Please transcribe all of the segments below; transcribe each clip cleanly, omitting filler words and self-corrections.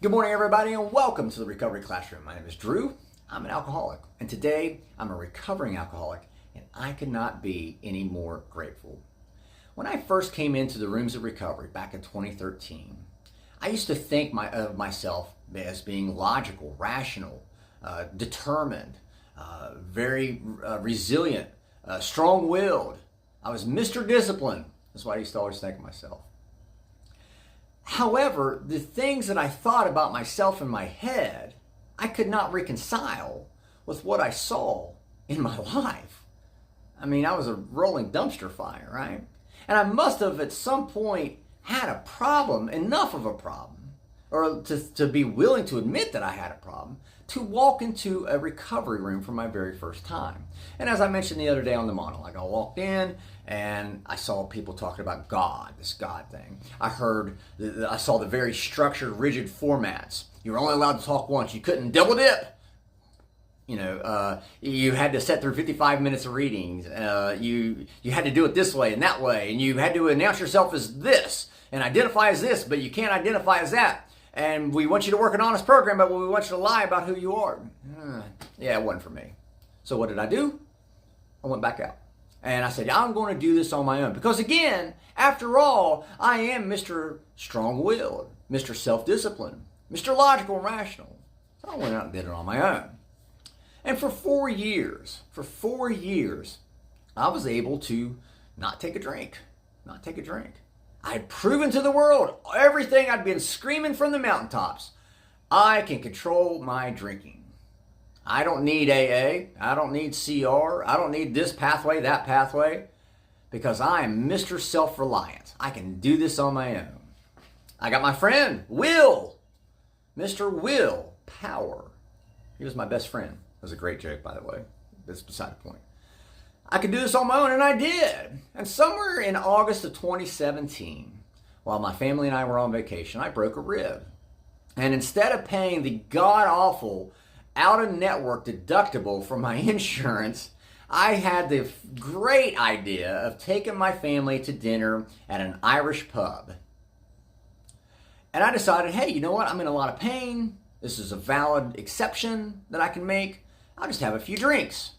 Good morning, everybody, and welcome to the Recovery Classroom. My name is Drew. I'm an alcoholic, and today I'm a recovering alcoholic, and I could not be any more grateful. When I first came into the rooms of recovery back in 2013, I used to think of myself as being logical, rational, determined, very resilient, strong-willed. I was Mr. Discipline. That's what I used to always think of myself. However, the things that I thought about myself in my head, I could not reconcile with what I saw in my life. I mean, I was a rolling dumpster fire, right? And I must have at some point had a problem, enough of a problem, or to be willing to admit that I had a problem, to walk into a recovery room for my very first time. And as I mentioned the other day on the monologue, I walked in and I saw people talking about God, this God thing. I saw the very structured, rigid formats. You were only allowed to talk once. You couldn't double dip. You had to sit through 55 minutes of readings. You had to do it this way and that way, and you had to announce yourself as this and identify as this, but you can't identify as that. And we want you to work an honest program, but we want you to lie about who you are. Yeah, it wasn't for me. So what did I do? I went back out. And I said, I'm going to do this on my own. Because again, after all, I am Mr. Strong-willed, Mr. Self-disciplined, Mr. Logical and Rational. So I went out and did it on my own. And for 4 years, I was able to not take a drink. I had proven to the world everything I'd been screaming from the mountaintops. I can control my drinking. I don't need AA. I don't need CR. I don't need this pathway, that pathway, because I am Mr. Self-Reliant. I can do this on my own. I got my friend, Will. Mr. Will Power. He was my best friend. That was a great joke, by the way. That's beside the point. I could do this on my own, and I did. And somewhere in August of 2017, while my family and I were on vacation, I broke a rib. And instead of paying the god-awful out-of-network deductible from my insurance, I had the great idea of taking my family to dinner at an Irish pub. And I decided, hey, you know what? I'm in a lot of pain. This is a valid exception that I can make. I'll just have a few drinks.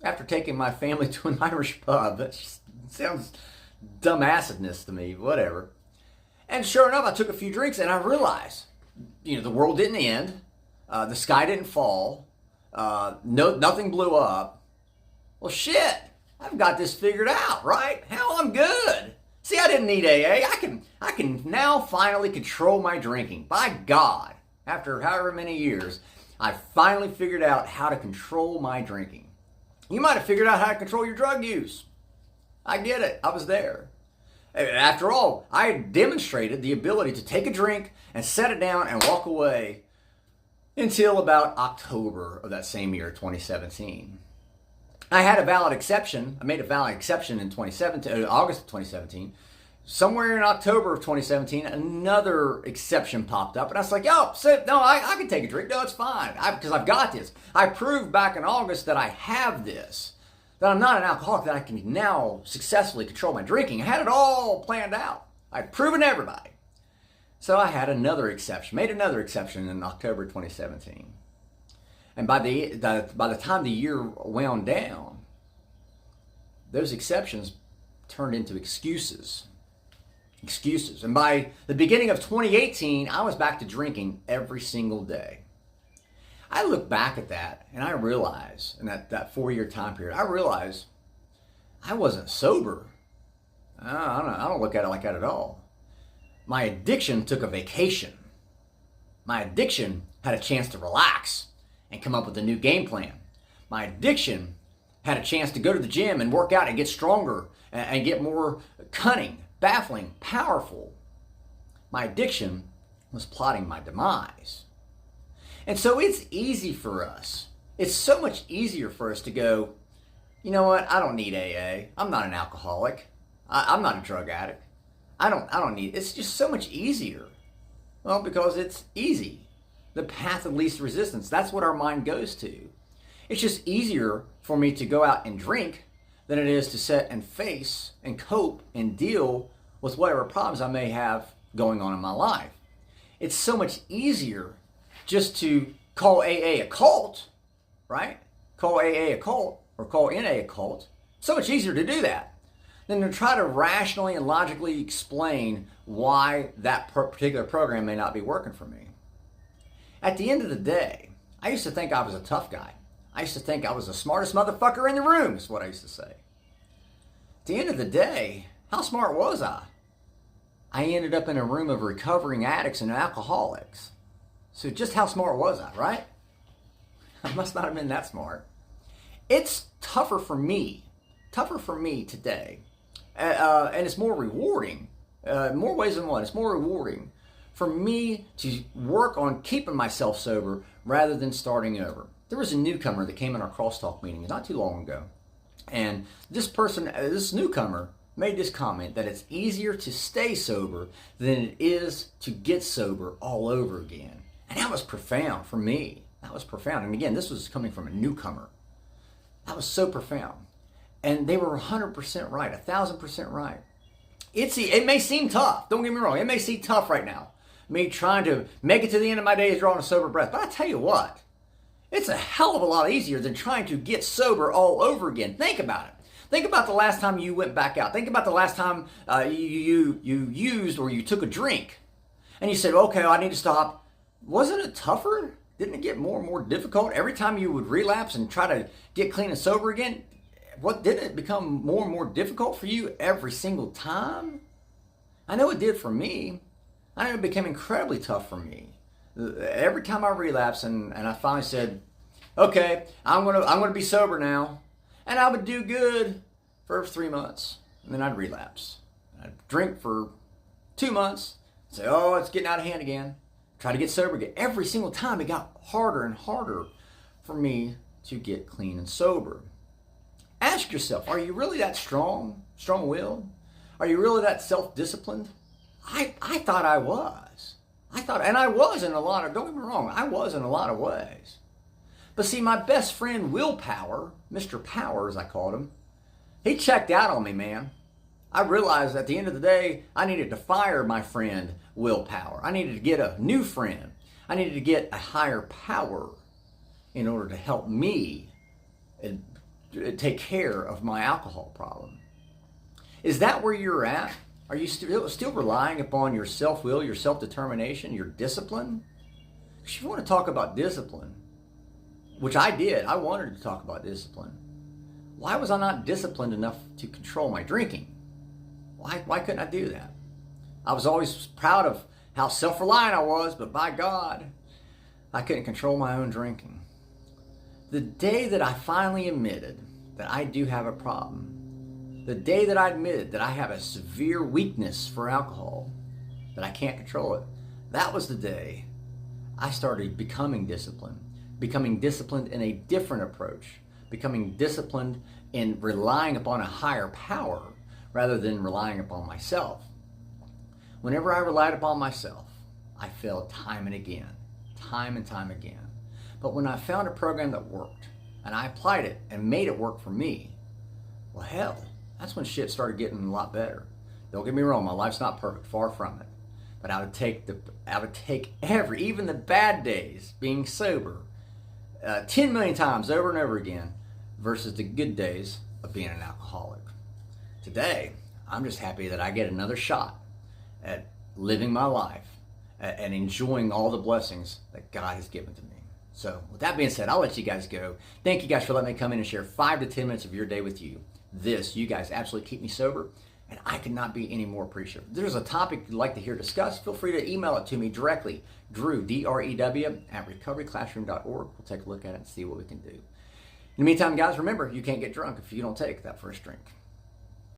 After taking my family to an Irish pub, that just sounds dumbassedness to me, whatever. And sure enough, I took a few drinks and I realized, the world didn't end. The sky didn't fall. Nothing blew up. Well, shit, I've got this figured out, right? Hell, I'm good. See, I didn't need AA. I can now finally control my drinking. By God, after however many years, I finally figured out how to control my drinking. You might have figured out how to control your drug use. I get it. I was there. After all, I had demonstrated the ability to take a drink and set it down and walk away until about October of that same year, 2017. I made a valid exception in August of 2017. Somewhere in October of 2017, another exception popped up. And I was like, I can take a drink. No, it's fine. Because I've got this. I proved back in August that I have this. That I'm not an alcoholic, that I can now successfully control my drinking. I had it all planned out. I'd proven to everybody. So I had another exception, made another exception in October 2017. And by the time the year wound down, those exceptions turned into excuses. And by the beginning of 2018, I was back to drinking every single day. I look back at that and I realize, in that 4-year time period, I realize I wasn't sober. I don't look at it like that at all. My addiction took a vacation. My addiction had a chance to relax and come up with a new game plan. My addiction had a chance to go to the gym and work out and get stronger and get more cunning, baffling, powerful. My addiction was plotting my demise. And so it's easy for us. It's so much easier for us to go, you know what? I don't need AA. I'm not an alcoholic. I'm not a drug addict. I don't need, it's just so much easier. Well, because it's easy. The path of least resistance. That's what our mind goes to. It's just easier for me to go out and drink than it is to sit and face and cope and deal with whatever problems I may have going on in my life. it's so much easier just to call AA a cult, right? Call AA a cult or call NA a cult. So much easier to do that than to try to rationally and logically explain why that particular program may not be working for me. At the end of the day, I used to think I was a tough guy. I used to think I was the smartest motherfucker in the room, is what I used to say. At the end of the day, how smart was I? I ended up in a room of recovering addicts and alcoholics. So just how smart was I, right? I must not have been that smart. It's tougher for me today. And it's more rewarding, more ways than one. It's more rewarding for me to work on keeping myself sober rather than starting over. There was a newcomer that came in our crosstalk meeting not too long ago. And this newcomer made this comment that it's easier to stay sober than it is to get sober all over again. And that was profound for me. That was profound. And again, this was coming from a newcomer. That was so profound. And they were 100% right, 1,000% right. It may seem tough. Don't get me wrong. It may seem tough right now. Me trying to make it to the end of my days drawing a sober breath. But I tell you what, it's a hell of a lot easier than trying to get sober all over again. Think about it. Think about the last time you went back out. Think about the last time you used or you took a drink. And you said, okay, I need to stop. Wasn't it tougher? Didn't it get more and more difficult every time you would relapse and try to get clean and sober again? Didn't it become more and more difficult for you every single time? I know it did for me. I know it became incredibly tough for me. Every time I relapsed and I finally said, okay, I'm gonna be sober now. And I would do good for 3 months. And then I'd relapse. I'd drink for 2 months. Say, oh, it's getting out of hand again. Try to get sober again. Every single time it got harder and harder for me to get clean and sober. Ask yourself, are you really that strong-willed? Are you really that self-disciplined? I thought I was. And I was in a lot of, don't get me wrong, I was in a lot of ways. But see, my best friend, Willpower, Mr. Power as I called him, he checked out on me, man. I realized at the end of the day, I needed to fire my friend, Willpower. I needed to get a new friend. I needed to get a higher power in order to help me take care of my alcohol problem. Is that where you're at? Are you still relying upon your self-will, your self-determination, your discipline? Because if you want to talk about discipline, which I did, I wanted to talk about discipline. Why was I not disciplined enough to control my drinking? Why couldn't I do that? I was always proud of how self-reliant I was, but by God, I couldn't control my own drinking. The day that I finally admitted that I do have a problem, the day that I admitted that I have a severe weakness for alcohol, that I can't control it, that was the day I started becoming disciplined in a different approach, becoming disciplined in relying upon a higher power rather than relying upon myself. Whenever I relied upon myself, I failed time and time again. But when I found a program that worked, and I applied it and made it work for me, well, hell, that's when shit started getting a lot better. Don't get me wrong, my life's not perfect, far from it. But I would take even the bad days being sober 10 million times over and over again versus the good days of being an alcoholic. Today, I'm just happy that I get another shot at living my life and enjoying all the blessings that God has given to me. So with that being said, I'll let you guys go. Thank you guys for letting me come in and share 5 to 10 minutes of your day with you. You guys absolutely keep me sober, and I could not be any more appreciative. If there's a topic you'd like to hear discussed, feel free to email it to me directly, Drew, D-R-E-W, at recoveryclassroom.org. We'll take a look at it and see what we can do. In the meantime, guys, remember, you can't get drunk if you don't take that first drink.